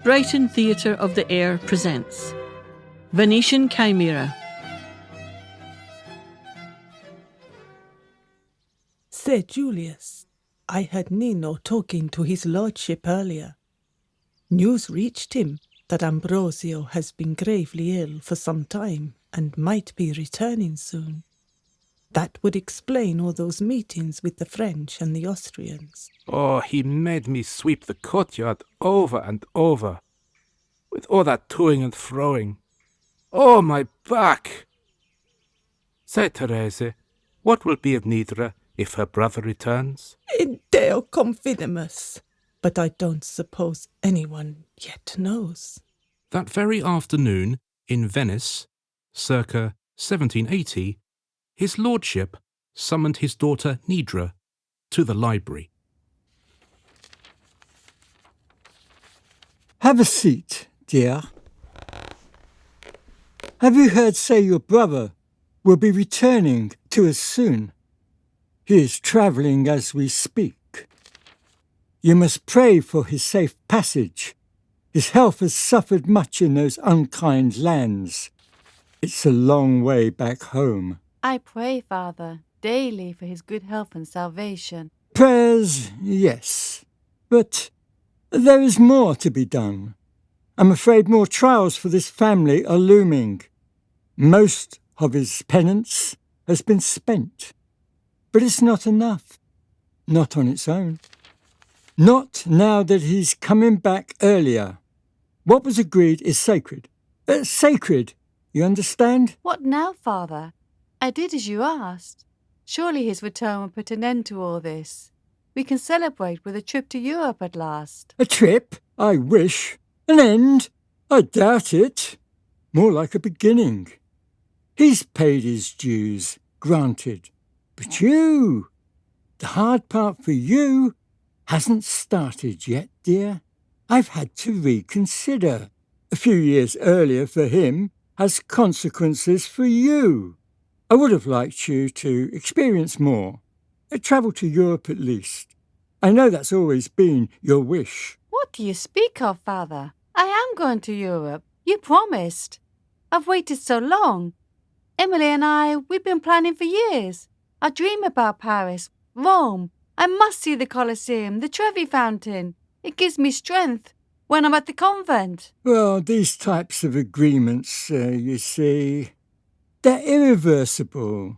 Brighton Theatre of the Air presents Venetian Chimera. Sir Julius, I heard Nino talking to his lordship earlier. News reached him that Ambrosio has been gravely ill for some time and might be returning soon. That would explain all those meetings with the French and the Austrians. Oh, he made me sweep the courtyard over and over, with all that toing and froing. Oh, my back! Say, Therese, what will be of Nidra if her brother returns? In Deo confidimus. But I don't suppose anyone yet knows. That very afternoon, in Venice, circa 1780, his lordship summoned his daughter Nidra to the library. Have a seat, dear. Have you heard say your brother will be returning to us soon? He is travelling as we speak. You must pray for his safe passage. His health has suffered much in those unkind lands. It's a long way back home. I pray, Father, daily for his good health and salvation. Prayers, yes, but there is more to be done. I'm afraid more trials for this family are looming. Most of his penance has been spent, but it's not enough. Not on its own. Not now that he's coming back earlier. What was agreed is sacred. Sacred, you understand? What now, Father? I did as you asked. Surely his return will put an end to all this. We can celebrate with a trip to Europe at last. A trip? I wish. An end? I doubt it. More like a beginning. He's paid his dues, granted. But you, the hard part for you, hasn't started yet, dear. I've had to reconsider. A few years earlier for him has consequences for you. I would have liked you to experience more. Travel to Europe at least. I know that's always been your wish. What do you speak of, Father? I am going to Europe. You promised. I've waited so long. Emily and we've been planning for years. I dream about Paris, Rome. I must see the Colosseum, the Trevi Fountain. It gives me strength when I'm at the convent. Well, these types of agreements, you see, they're irreversible.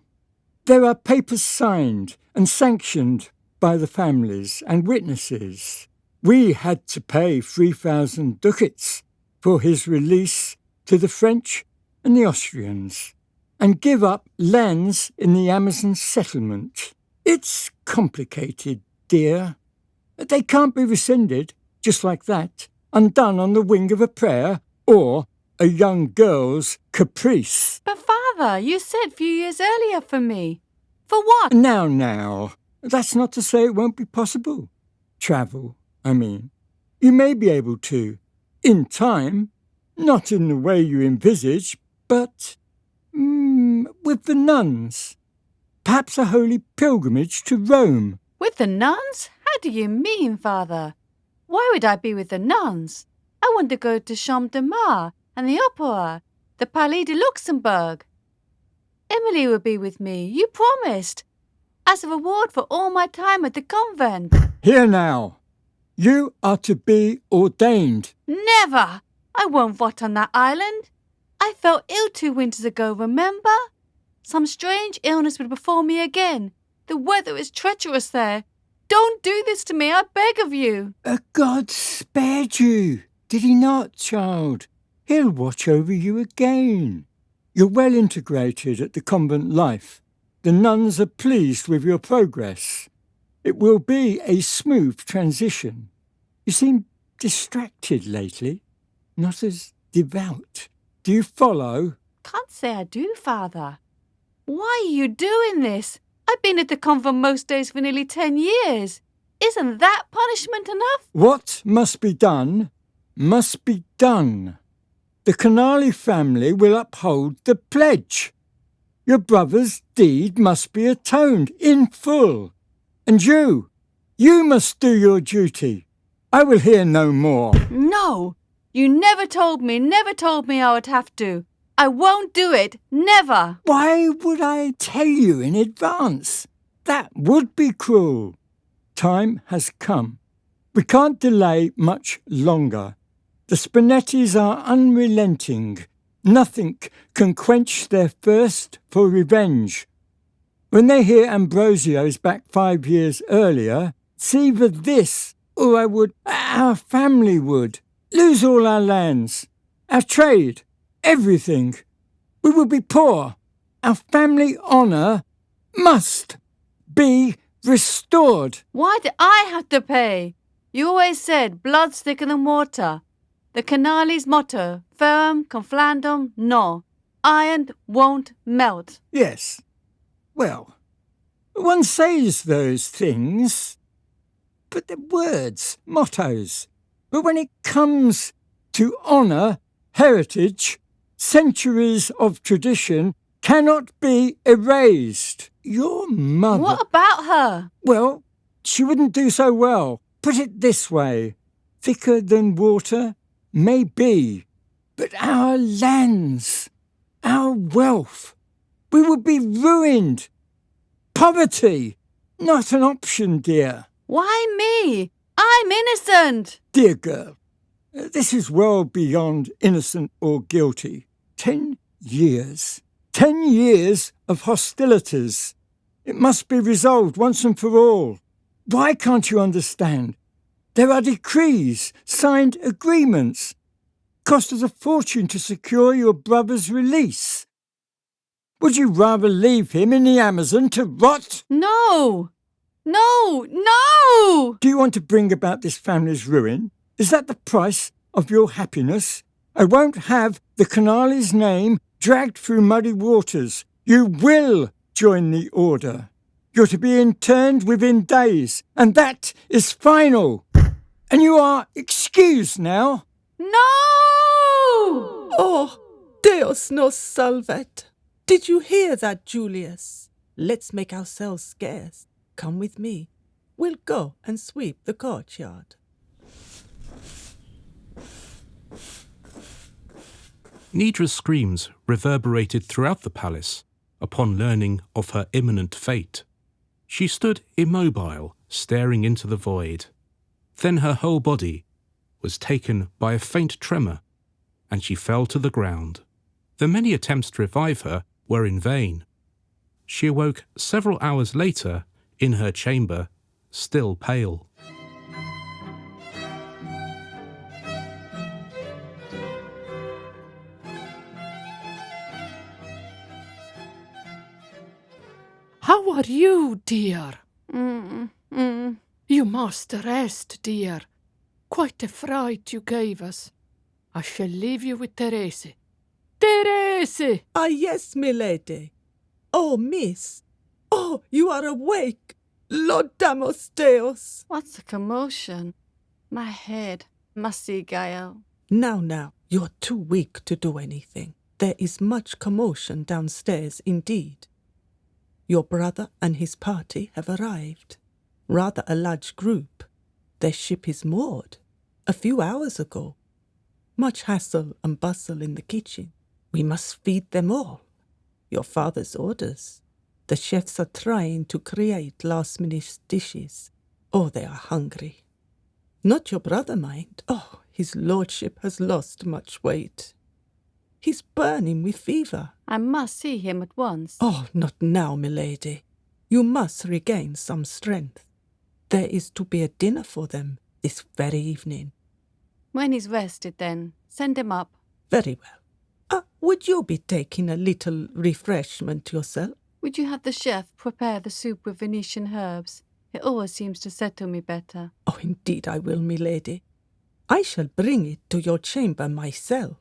There are papers signed and sanctioned by the families and witnesses. We had to pay 3,000 ducats for his release to the French and the Austrians and give up lands in the Amazon settlement. It's complicated, dear. They can't be rescinded just like that, undone on the wing of a prayer or a young girl's caprice. But Father, you said a few years earlier for me. For what? Now. That's not to say it won't be possible. Travel, I mean. You may be able to, in time, not in the way you envisage, but with the nuns. Perhaps a holy pilgrimage to Rome. With the nuns? How do you mean, Father? Why would I be with the nuns? I want to go to Champ de Mars and the Opera, the Palais de Luxembourg. Emily will be with me, you promised, as a reward for all my time at the convent. Here now. You are to be ordained. Never! I won't vote on that island. I fell ill 2 winters ago, remember? Some strange illness would befall me again. The weather is treacherous there. Don't do this to me, I beg of you. God spared you, did he not, child? He'll watch over you again. You're well integrated at the convent life. The nuns are pleased with your progress. It will be a smooth transition. You seem distracted lately, not as devout. Do you follow? Can't say I do, Father. Why are you doing this? I've been at the convent most days for nearly 10 years. Isn't that punishment enough? What must be done, must be done. The Canali family will uphold the pledge. Your brother's deed must be atoned in full. And you must do your duty. I will hear no more. No, You never told me I would have to. I won't do it, never. Why would I tell you in advance? That would be cruel. Time has come. We can't delay much longer. The Spinettis are unrelenting. Nothing can quench their thirst for revenge. When they hear Ambrosio's back 5 years earlier, it's either this or our family would, lose all our lands, our trade, everything. We would be poor. Our family honour must be restored. Why do I have to pay? You always said blood's thicker than water. The Canale's motto, ferrum conflandum no. Iron won't melt. Yes. Well, one says those things, but they're words, mottos. But when it comes to honour, heritage, centuries of tradition cannot be erased. Your mother... What about her? Well, she wouldn't do so well. Put it this way. Thicker than water, may be, but our lands, our wealth, we would be ruined. Poverty, not an option, dear. Why me? I'm innocent. Dear girl, this is well beyond innocent or guilty. 10 years. 10 years of hostilities. It must be resolved once and for all. Why can't you understand? There are decrees, signed agreements. Cost us a fortune to secure your brother's release. Would you rather leave him in the Amazon to rot? No! No! No! Do you want to bring about this family's ruin? Is that the price of your happiness? I won't have the Canale's name dragged through muddy waters. You will join the order. You're to be interned within days, and that is final. And you are excused now. No! Oh, Deus nos salvet. Did you hear that, Julius? Let's make ourselves scarce. Come with me. We'll go and sweep the courtyard. Nidra's screams reverberated throughout the palace upon learning of her imminent fate. She stood immobile, staring into the void. Then her whole body was taken by a faint tremor, and she fell to the ground. The many attempts to revive her were in vain. She awoke several hours later in her chamber, still pale. How are you, dear? You must rest, dear. Quite a fright you gave us. I shall leave you with Therese. Therese! Ah, yes, milady. Oh, miss. Oh, you are awake. Laudamus Deus. What's the commotion? My head. Mussy Gael. Now, you're too weak to do anything. There is much commotion downstairs indeed. Your brother and his party have arrived. Rather a large group. Their ship is moored. A few hours ago. Much hassle and bustle in the kitchen. We must feed them all. Your father's orders. The chefs are trying to create last-minute dishes. Oh, they are hungry. Not your brother, mind. Oh, his lordship has lost much weight. He's burning with fever. I must see him at once. Oh, not now, milady. You must regain some strength. There is to be a dinner for them this very evening. When he's rested, then, send him up. Very well. Would you be taking a little refreshment yourself? Would you have the chef prepare the soup with Venetian herbs? It always seems to settle me better. Oh, indeed I will, milady. I shall bring it to your chamber myself.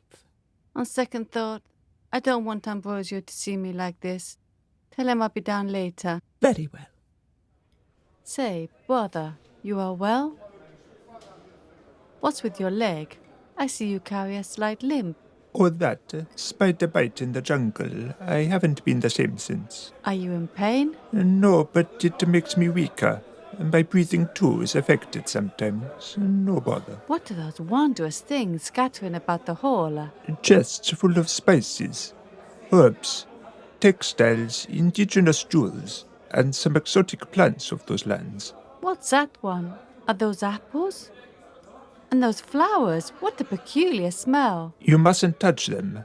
On second thought, I don't want Ambrosio to see me like this. Tell him I'll be down later. Very well. Say, brother, you are well? What's with your leg? I see you carry a slight limp. Or that, spider bite in the jungle. I haven't been the same since. Are you in pain? No, but it makes me weaker. My breathing too is affected sometimes. No bother. What are those wondrous things scattering about the hall? Chests full of spices, herbs, textiles, indigenous jewels, and some exotic plants of those lands. What's that one? Are those apples? And those flowers, what a peculiar smell. You mustn't touch them.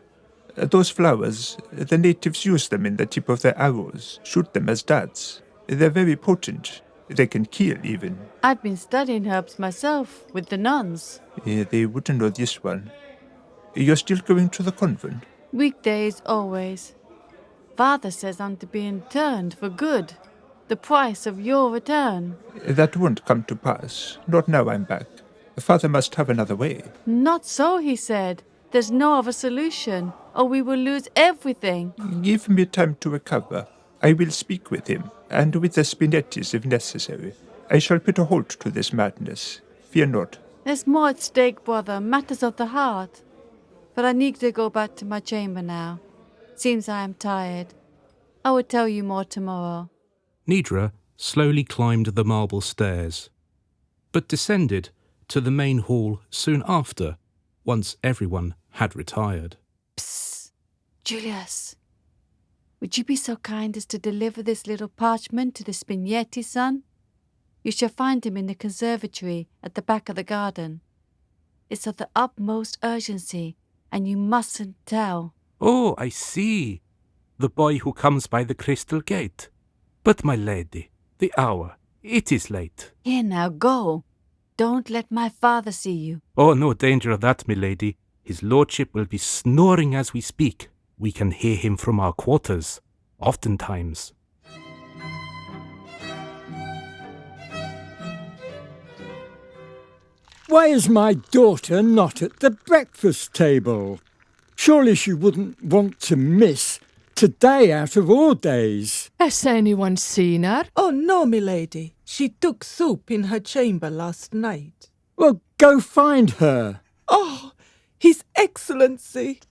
Those flowers, the natives use them in the tip of their arrows, shoot them as darts. They're very potent. They can kill even. I've been studying herbs myself with the nuns. They wouldn't know this one. You're still going to the convent? Weekdays, always. Father says I'm to be interned for good. The price of your return. That won't come to pass. Not now I'm back. Father must have another way. Not so, he said. There's no other solution, or we will lose everything. Give me time to recover. I will speak with him, and with the Spinettis if necessary. I shall put a halt to this madness. Fear not. There's more at stake, brother, matters of the heart. But I need to go back to my chamber now. Seems I am tired. I will tell you more tomorrow. Nidra slowly climbed the marble stairs, but descended to the main hall soon after, once everyone had retired. Psst! Julius, would you be so kind as to deliver this little parchment to the Spagnetti, son? You shall find him in the conservatory at the back of the garden. It's of the utmost urgency, and you mustn't tell. Oh, I see. The boy who comes by the crystal gate. But, my lady, the hour, it is late. Here now, go. Don't let my father see you. Oh, no danger of that, my lady. His lordship will be snoring as we speak. We can hear him from our quarters, oftentimes. Why is my daughter not at the breakfast table? Surely she wouldn't want to miss today out of all days. Has anyone seen her? Oh, no, milady. She took soup in her chamber last night. Well, go find her. Oh, His Excellency!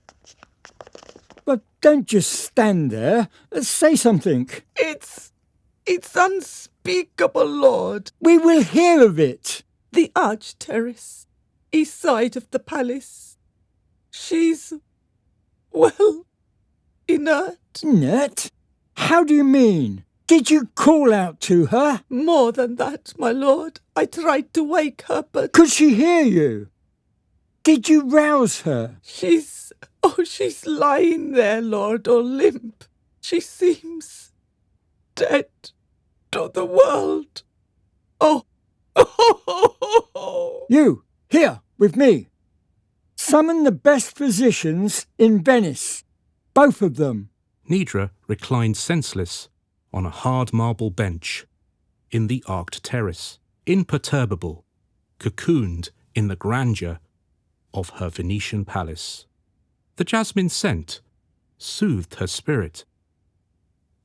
But don't just stand there. Say something. It's unspeakable, Lord. We will hear of it. The arch terrace, east side of the palace. She's, well, inert. Inert? How do you mean? Did you call out to her? More than that, my lord. I tried to wake her, but... Could she hear you? Did you rouse her? She's lying there, Lord, all limp. She seems dead to the world. Oh. You, here, with me. Summon the best physicians in Venice. Both of them. Nidra reclined senseless on a hard marble bench in the arched terrace, imperturbable, cocooned in the grandeur of her Venetian palace. The jasmine scent soothed her spirit.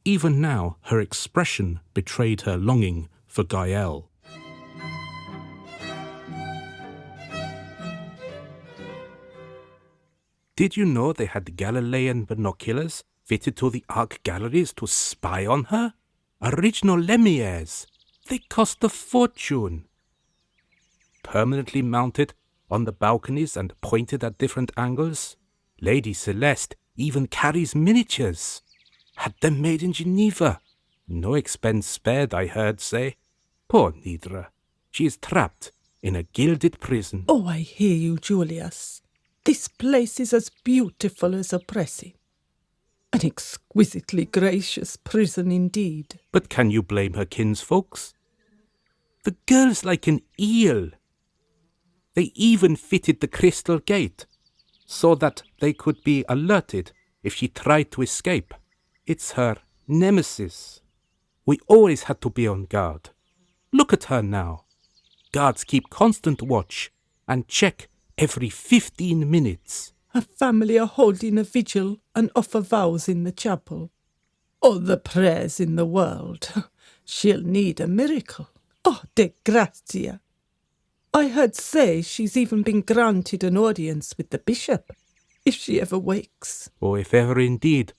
Even now her expression betrayed her longing for Gael. Did you know they had Galilean binoculars fitted to the Arc galleries to spy on her? Original Lemires. They cost a fortune. Permanently mounted on the balconies and pointed at different angles. Lady Celeste even carries miniatures. Had them made in Geneva. No expense spared, I heard say. Poor Nidra. She is trapped in a gilded prison. Oh, I hear you, Julius. This place is as beautiful as oppressive. An exquisitely gracious prison indeed. But can you blame her kinsfolks? The girl's like an eel. They even fitted the crystal gate so that they could be alerted if she tried to escape. It's her nemesis. We always had to be on guard. Look at her now. Guards keep constant watch and check every 15 minutes. Her family are holding a vigil and offer vows in the chapel. All the prayers in the world. She'll need a miracle. Oh, de grazia. I heard say she's even been granted an audience with the bishop, if she ever wakes. Oh, if ever indeed.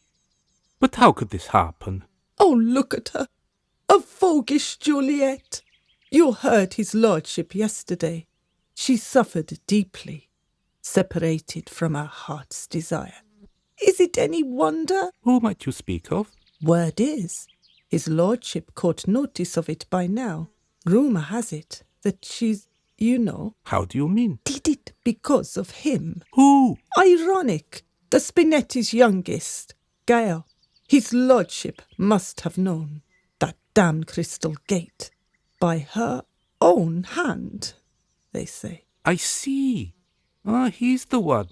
But how could this happen? Oh, look at her. A voguish Juliet. You heard his lordship yesterday. She suffered deeply, separated from her heart's desire. Is it any wonder? Who might you speak of? Word is, his lordship caught notice of it by now. Rumour has it that she's, you know... How do you mean? Did it because of him. Who? Ironic. The Spinetti's youngest, Gael. His lordship must have known. That damned crystal gate. By her own hand, they say. I see. Ah, he's the one.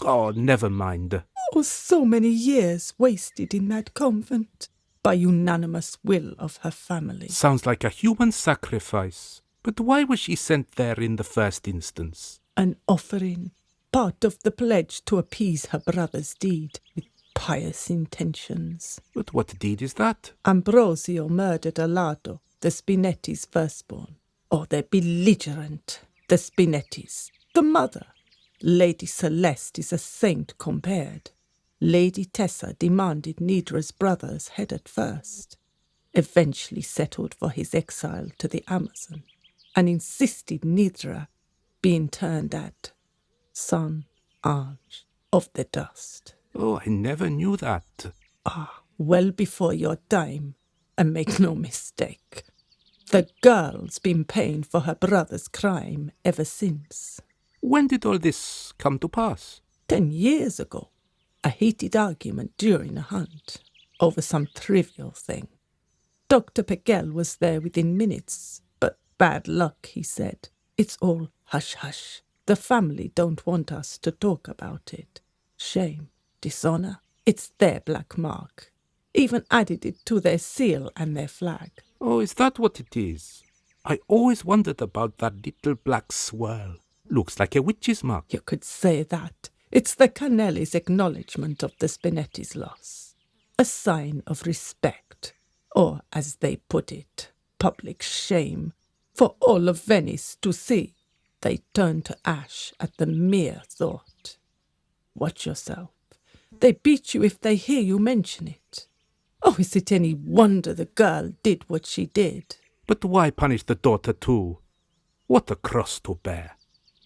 Oh, never mind. Oh, so many years wasted in that convent by unanimous will of her family. Sounds like a human sacrifice. But why was she sent there in the first instance? An offering, part of the pledge to appease her brother's deed with pious intentions. But what deed is that? Ambrosio murdered Alado, the Spinetti's firstborn. Oh, they're belligerent, the Spinettis. The mother, Lady Celeste, is a saint compared. Lady Tessa demanded Nidra's brother's head at first, eventually settled for his exile to the Amazon, and insisted Nidra be interned at San Ange of the Dust. Oh, I never knew that. Ah, well before your time, and make no mistake. The girl's been paying for her brother's crime ever since. When did all this come to pass? 10 years ago. A heated argument during a hunt over some trivial thing. Dr. Pegel was there within minutes, but bad luck, he said. It's all hush-hush. The family don't want us to talk about it. Shame, dishonour, it's their black mark. Even added it to their seal and their flag. Oh, is that what it is? I always wondered about that little black swirl. Looks like a witch's mark. You could say that. It's the Canelli's acknowledgement of the Spinetti's loss. A sign of respect, or, as they put it, public shame, for all of Venice to see. They turn to ash at the mere thought. Watch yourself. They beat you if they hear you mention it. Oh, is it any wonder the girl did what she did? But why punish the daughter too? What a cross to bear.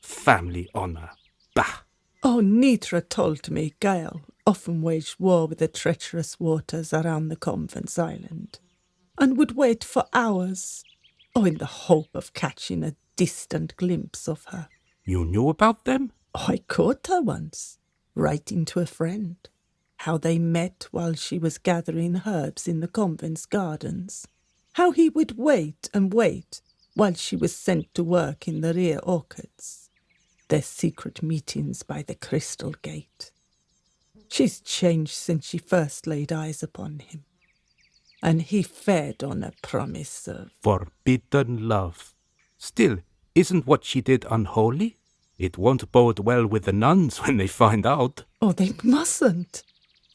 Family honour. Bah! Oh, Nitra told me Gael often waged war with the treacherous waters around the convent's island, and would wait for hours, in the hope of catching a distant glimpse of her. You knew about them? I caught her once, writing to a friend, how they met while she was gathering herbs in the convent's gardens, how he would wait and wait while she was sent to work in the rear orchards. Their secret meetings by the crystal gate. She's changed since she first laid eyes upon him, and he fed on a promise of forbidden love. Still, isn't what she did unholy? It won't bode well with the nuns when they find out. Oh, they mustn't.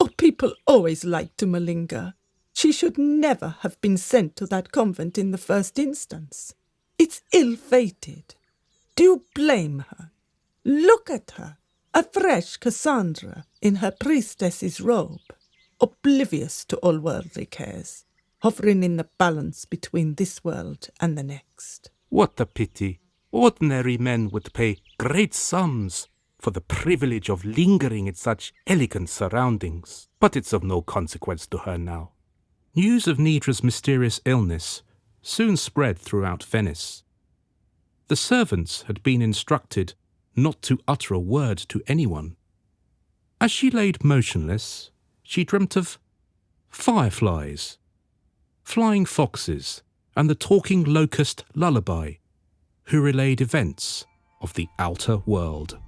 Oh, people always like to malinger. She should never have been sent to that convent in the first instance. It's ill-fated. Do you blame her? Look at her, a fresh Cassandra in her priestess's robe, oblivious to all worldly cares, hovering in the balance between this world and the next. What a pity. Ordinary men would pay great sums for the privilege of lingering in such elegant surroundings, but it's of no consequence to her now. News of Nidra's mysterious illness soon spread throughout Venice. The servants had been instructed not to utter a word to anyone. As she laid motionless, she dreamt of fireflies, flying foxes, and the talking locust lullaby, who relayed events of the outer world.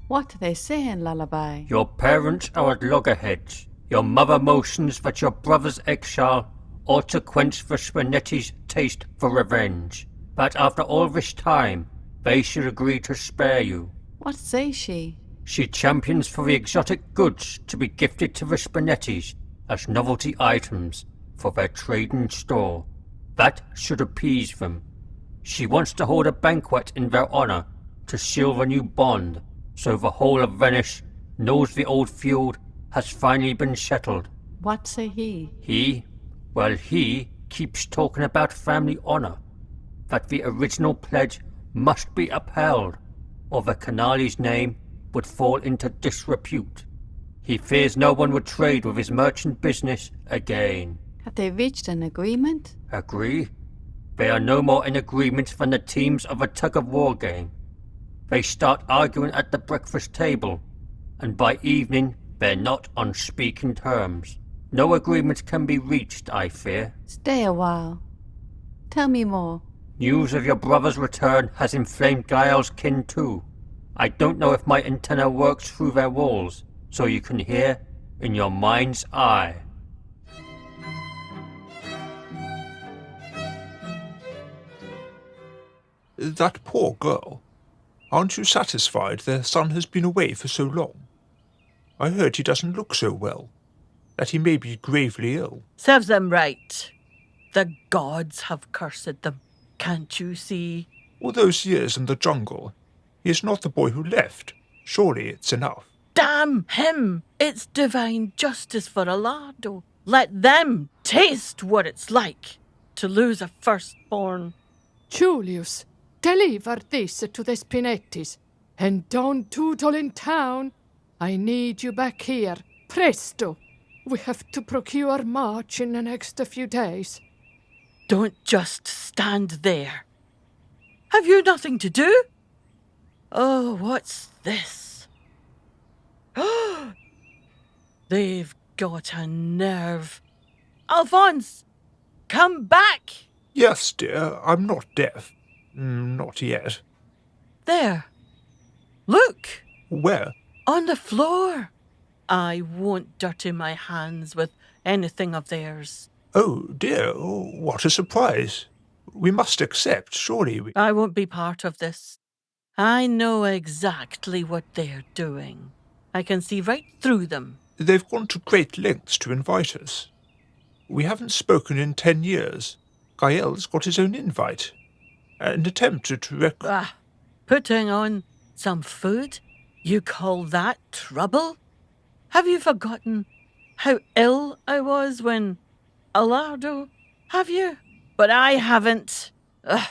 What do they say in lullaby? Your parents are at loggerheads. Your mother motions that your brother's exile ought to quench the Spinetti's taste for revenge. But after all this time, they should agree to spare you. What says she? She champions for the exotic goods to be gifted to the Spinettis as novelty items for their trading store. That should appease them. She wants to hold a banquet in their honor to seal the new bond, so the whole of Venice knows the old feud has finally been settled. What say he? He? Well, he keeps talking about family honor. that the original pledge must be upheld, or the Canali's name would fall into disrepute. He fears no one would trade with his merchant business again. Have they reached an agreement? Agree? They are no more in agreement than the teams of a tug-of-war game. They start arguing at the breakfast table, and by evening they're not on speaking terms. No agreement can be reached, I fear. Stay a while. Tell me more. News of your brother's return has inflamed Gael's kin too. I don't know if my antenna works through their walls, so you can hear in your mind's eye. That poor girl. Aren't you satisfied their son has been away for so long? I heard he doesn't look so well, that he may be gravely ill. Serves them right. The gods have cursed them. Can't you see? All those years in the jungle, he is not the boy who left. Surely it's enough. Damn him! It's divine justice for Alardo. Let them taste what it's like to lose a firstborn. Julius, deliver this to the Spinettis, and don't tootle in town. I need you back here, presto. We have to procure March in the next few days. Don't just stand there. Have you nothing to do? Oh, what's this? They've got a nerve. Alphonse, come back. Yes, dear, I'm not deaf. Not yet. There. Look. Where? On the floor. I won't dirty my hands with anything of theirs. Oh, dear, what a surprise. We must accept, surely. I won't be part of this. I know exactly what they're doing. I can see right through them. They've gone to great lengths to invite us. We haven't spoken in 10 years. Gael's got his own invite. An attempt to putting on some food? You call that trouble? Have you forgotten how ill I was when Alardo? Have you? But I haven't. Ugh.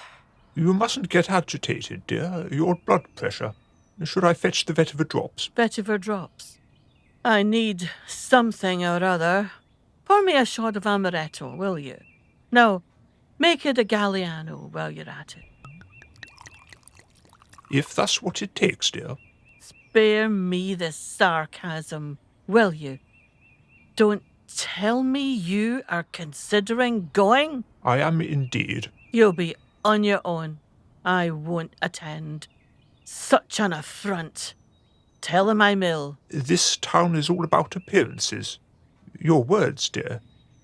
You mustn't get agitated, dear. Your blood pressure. Should I fetch the vetiver drops? Vetiver drops. I need something or other. Pour me a shot of amaretto, will you? No, make it a Galliano while you're at it. If that's what it takes, dear. Spare me the sarcasm, will you? Don't tell me you are considering going? I am indeed. You'll be on your own. I won't attend. Such an affront. Tell him I'm ill. This town is all about appearances. Your words, dear.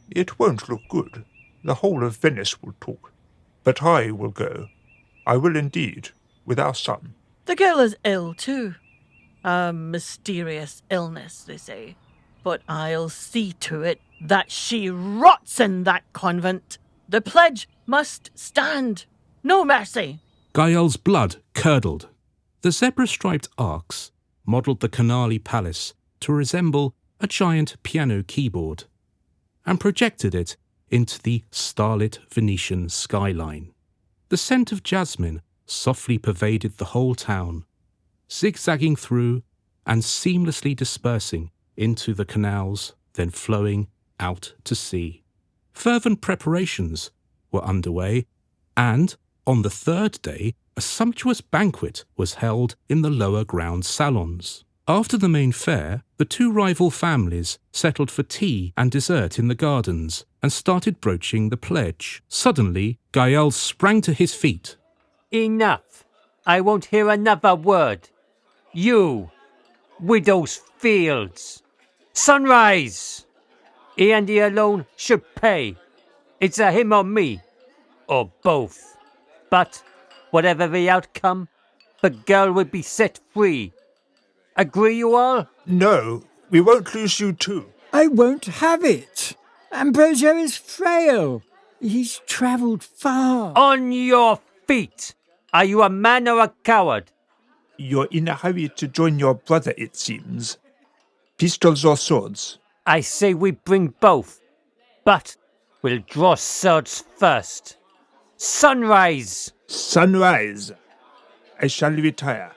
It won't look good. The whole of Venice will talk. But I will go. I will indeed, with our son. The girl is ill too. A mysterious illness, they say. But I'll see to it that she rots in that convent. The pledge must stand. No mercy. Gael's blood curdled. The zebra-striped arcs modelled the Canali Palace to resemble a giant piano keyboard and projected it into the starlit Venetian skyline. The scent of jasmine softly pervaded the whole town, zigzagging through and seamlessly dispersing into the canals, then flowing out to sea. Fervent preparations were underway, and on the third day, a sumptuous banquet was held in the lower ground salons. After the main fair, the two rival families settled for tea and dessert in the gardens and started broaching the pledge. Suddenly, Gael sprang to his feet. Enough. I won't hear another word. You, Widow's Fields, Sunrise. He and he alone should pay. It's a him or me, or both. But whatever the outcome, the girl will be set free. Agree you all? No, we won't lose you too. I won't have it. Ambrosio is frail. He's travelled far. On your feet! Are you a man or a coward? You're in a hurry to join your brother, it seems. Pistols or swords? I say we bring both, but we'll draw swords first. Sunrise! Sunrise. I shall retire.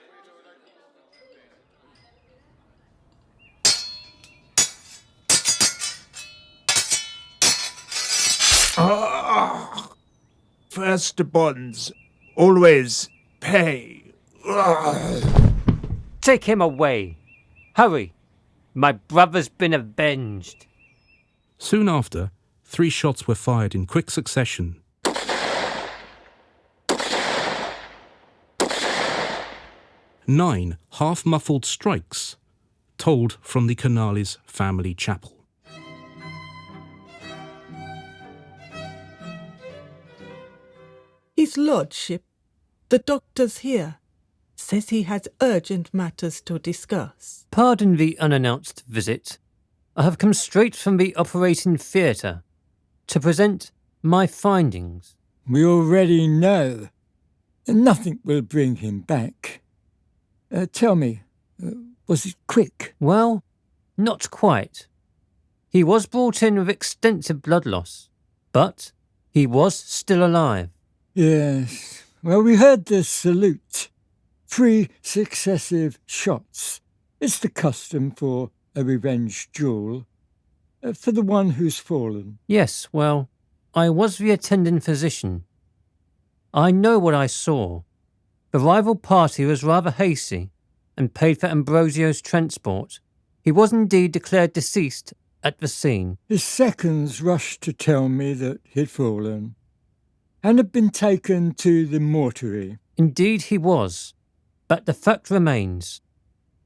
First bonds. Always pay. Take him away. Hurry. My brother's been avenged. Soon after, 3 shots were fired in quick succession. Nine half-muffled strikes told from the Canales family chapel. His lordship, the doctor's here, says he has urgent matters to discuss. Pardon the unannounced visit. I have come straight from the operating theatre to present my findings. We already know. Nothing will bring him back. Tell me, was it quick? Well, not quite. He was brought in with extensive blood loss, but he was still alive. Yes. Well, we heard the salute. 3 successive shots. It's the custom for a revenge duel. For the one who's fallen. Yes, well, I was the attending physician. I know what I saw. The rival party was rather hasty and paid for Ambrosio's transport. He was indeed declared deceased at the scene. His seconds rushed to tell me that he'd fallen and had been taken to the mortuary. Indeed he was, but the fact remains.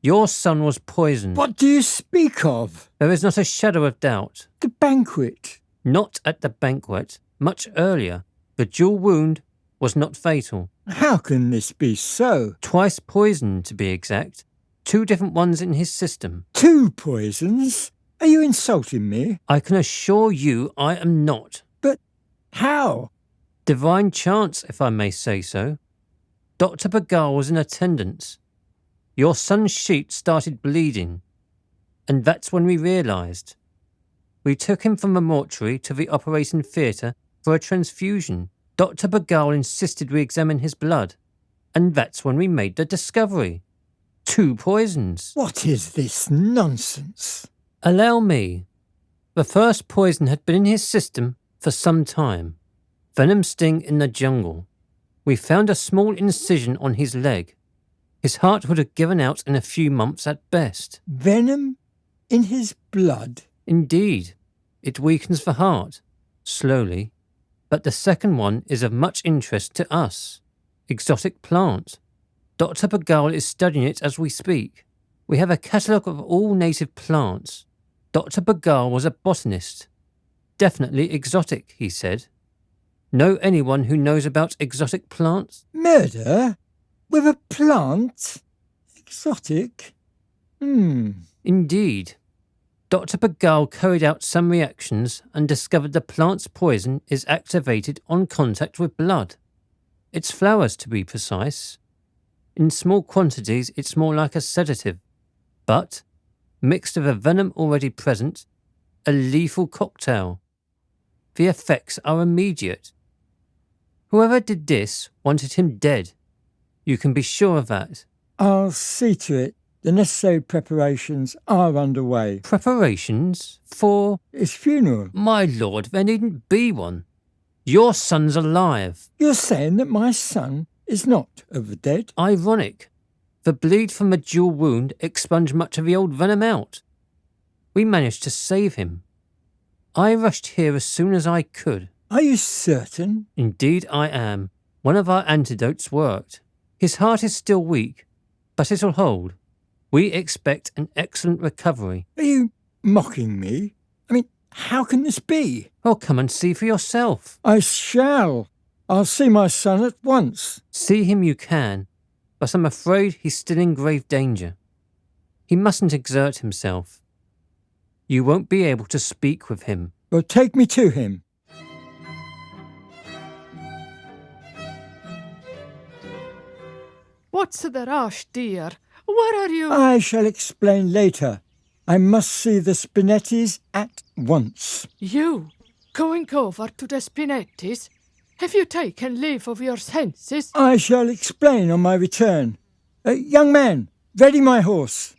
Your son was poisoned. What do you speak of? There is not a shadow of doubt. The banquet. Not at the banquet, much earlier. The dual wound was not fatal. How can this be so? Twice poisoned, to be exact. 2 different ones in his system. 2 poisons? Are you insulting me? I can assure you I am not. But how? Divine chance, if I may say so. Dr. Bagal was in attendance. Your son's sheet started bleeding, and that's when we realised. We took him from the mortuary to the operating theatre for a transfusion. Dr. Bagal insisted we examine his blood, and that's when we made the discovery. 2 poisons. What is this nonsense? Allow me. The first poison had been in his system for some time. Venom sting in the jungle. We found a small incision on his leg. His heart would have given out in a few months at best. Venom in his blood? Indeed. It weakens the heart, slowly. But the second one is of much interest to us. Exotic plant. Dr. Bagal is studying it as we speak. We have a catalogue of all native plants. Dr. Bagal was a botanist. Definitely exotic, he said. Know anyone who knows about exotic plants? Murder? With a plant? Exotic? Indeed. Dr. Bagal carried out some reactions and discovered the plant's poison is activated on contact with blood. Its flowers, to be precise. In small quantities, it's more like a sedative. But, mixed with a venom already present, a lethal cocktail. The effects are immediate. Whoever did this wanted him dead. You can be sure of that. I'll see to it. The necessary preparations are underway. Preparations for? His funeral. My lord, there needn't be one. Your son's alive. You're saying that my son is not of the dead? Ironic. The bleed from the dual wound expunged much of the old venom out. We managed to save him. I rushed here as soon as I could. Are you certain? Indeed I am. One of our antidotes worked. His heart is still weak, but it'll hold. We expect an excellent recovery. Are you mocking me? I mean, how can this be? Well, come and see for yourself. I shall. I'll see my son at once. See him you can, but I'm afraid he's still in grave danger. He mustn't exert himself. You won't be able to speak with him. Well, take me to him. What's the rush, dear? Where are you? I shall explain later. I must see the Spinettis at once. You? Going over to the Spinettis? Have you taken leave of your senses? I shall explain on my return. Young man, ready my horse.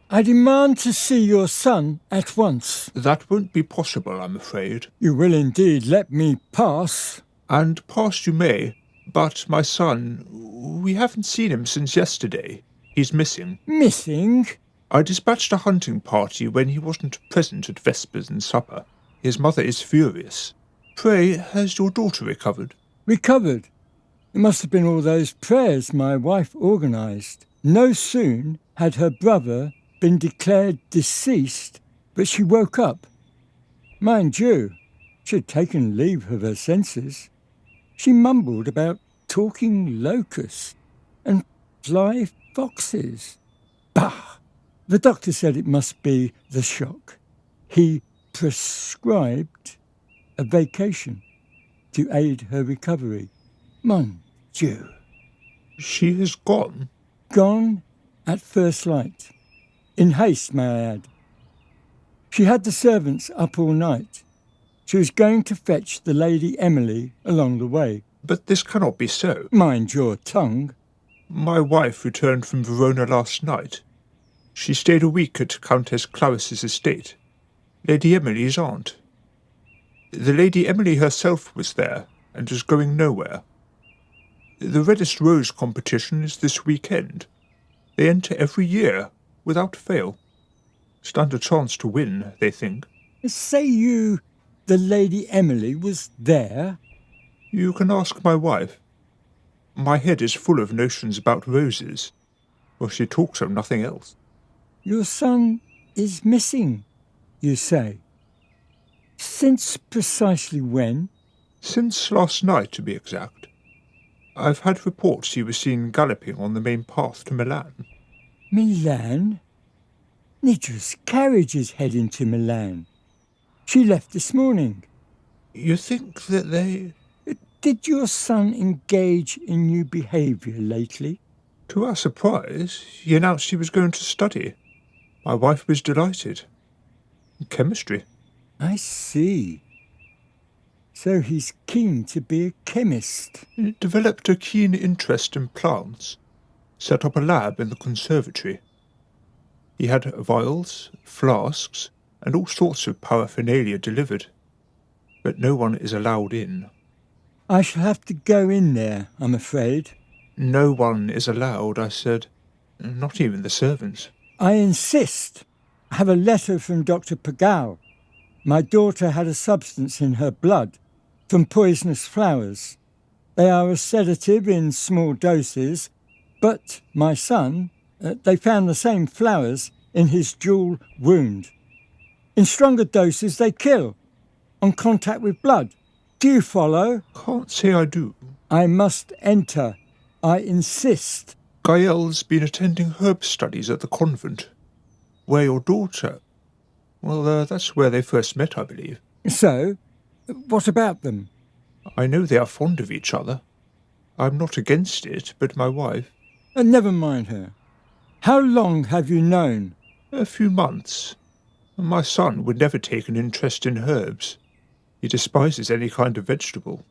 I demand to see your son at once. That won't be possible, I'm afraid. You will indeed let me pass. And pass you may, but my son, we haven't seen him since yesterday. He's missing. Missing? I dispatched a hunting party when he wasn't present at vespers and supper. His mother is furious. Pray, has your daughter recovered? Recovered? It must have been all those prayers my wife organised. No sooner had her brother been declared deceased, but she woke up. Mind you, she had taken leave of her senses. She mumbled about talking locusts and fly foxes. Bah! The doctor said it must be the shock. He prescribed a vacation to aid her recovery. Mon Dieu. She has gone? Gone at first light. In haste, may I add. She had the servants up all night. She was going to fetch the Lady Emily along the way. But this cannot be so. Mind your tongue. My wife returned from Verona last night. She stayed a week at Countess Claris's estate, Lady Emily's aunt. The Lady Emily herself was there, and was going nowhere. The Reddest Rose competition is this weekend. They enter every year, without fail. Stand a chance to win, they think. Say you the Lady Emily was there? You can ask my wife. My head is full of notions about roses, for she talks of nothing else. Your son is missing, you say. Since precisely when? Since last night, to be exact. I've had reports he was seen galloping on the main path to Milan. Milan? Nidra's carriage is heading to Milan. She left this morning. You think that they... Did your son engage in new behaviour lately? To our surprise, he announced he was going to study. My wife was delighted. Chemistry. I see. So he's keen to be a chemist. He developed a keen interest in plants. Set up a lab in the conservatory. He had vials, flasks, and all sorts of paraphernalia delivered. But no one is allowed in. I shall have to go in there, I'm afraid. No one is allowed, I said. Not even the servants. I insist. I have a letter from Dr. Pagao. My daughter had a substance in her blood from poisonous flowers. They are a sedative in small doses, but my son, they found the same flowers in his dual wound. In stronger doses, they kill on contact with blood. Do you follow? Can't say I do. I must enter. I insist. Gael's been attending herb studies at the convent. Where your daughter... Well, that's where they first met, I believe. So, what about them? I know they are fond of each other. I'm not against it, but my wife... Never mind her. How long have you known? A few months. My son would never take an interest in herbs. He despises any kind of vegetable.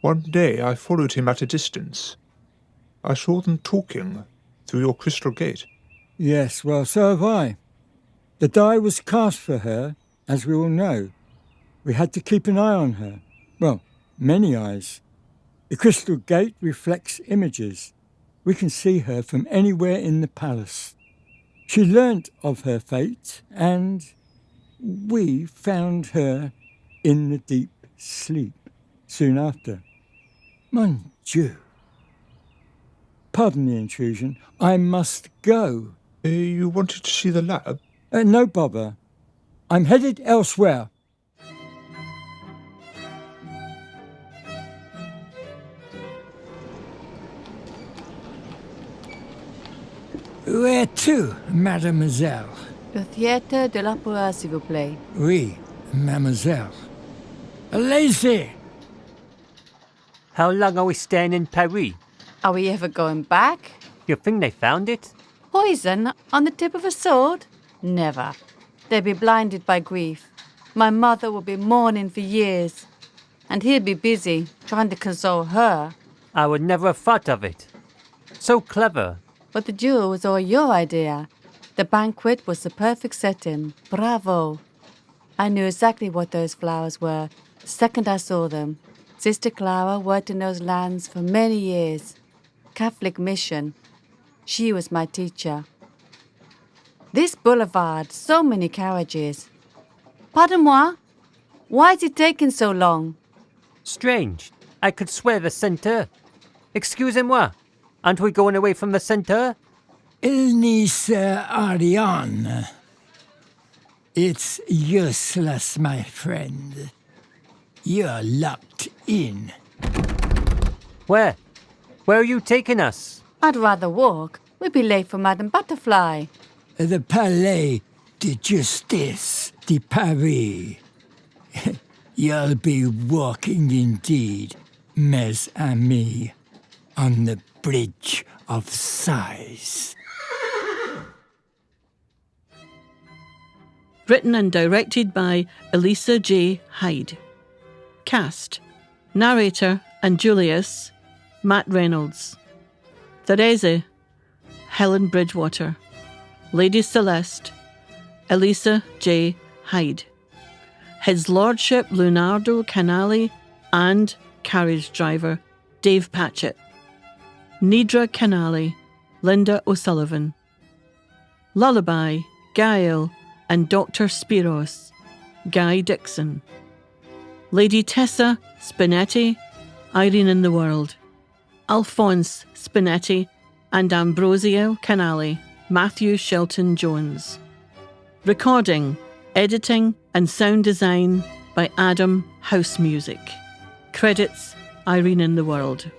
One day I followed him at a distance. I saw them talking through your crystal gate. Yes, well, so have I. The die was cast for her, as we all know. We had to keep an eye on her. Well, many eyes. The crystal gate reflects images. We can see her from anywhere in the palace. She learnt of her fate, and we found her in the deep sleep soon after. Mon Dieu. Pardon the intrusion. I must go. You wanted to see the lab? No bother. I'm headed elsewhere. Where to, mademoiselle? Le Theatre de l'Opéra, s'il vous plaît. Oui, mademoiselle. Lazy! How long are we staying in Paris? Are we ever going back? You think they found it? Poison on the tip of a sword? Never. They'd be blinded by grief. My mother would be mourning for years. And he'd be busy trying to console her. I would never have thought of it. So clever. But the duel was all your idea. The banquet was the perfect setting. Bravo. I knew exactly what those flowers were the second I saw them. Sister Clara worked in those lands for many years. Catholic mission. She was my teacher. This boulevard, so many carriages. Pardon-moi, why is it taking so long? Strange. I could swear the centre. Excusez-moi. Aren't we going away from the centre? Illness, Ariane. It's useless, my friend. You're locked in. Where? Where are you taking us? I'd rather walk. We'd be late for Madame Butterfly. The Palais de Justice de Paris. You'll be walking indeed, mes amis, on the Bridge of Sighs. Written and directed by Eliza J Hyde. Cast: Narrator and Julius, Matt Reynolds. Therese, Helen Bridgewater. Lady Celeste, Eliza J Hyde. His Lordship Leonardo Canali and carriage driver Dave Patchett. Nidra Canali, Linda O'Sullivan. Lullaby, Gail and Dr. Spiros, Guy Dixon. Lady Tessa Spinetti, Irene in the World. Alphonse Spinetti and Ambrosio Canali, Matthew Shelton Jones. Recording, editing and sound design by Adam House Music. Credits, Irene in the World.